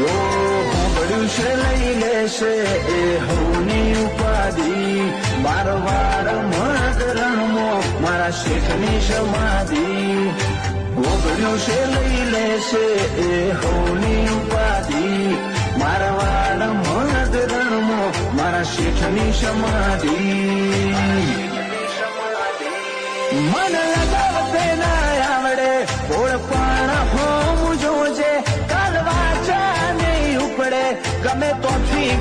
હોબળ્યું છે લઈ લેશે એ હવની ઉપાધિ બારવાર મત રણમો મારા શેઠની સમાધિ હોબળ્યું છે લઈ લેશે એ હવની ઉપાધિ મારવાડ મત રણમો મારા શેઠની સમાધિ મન લગાવતે ના આવડે ઓળપાણ હોમ જોજે કાલ વાચા નહીં ઉપડે ગમે તોથી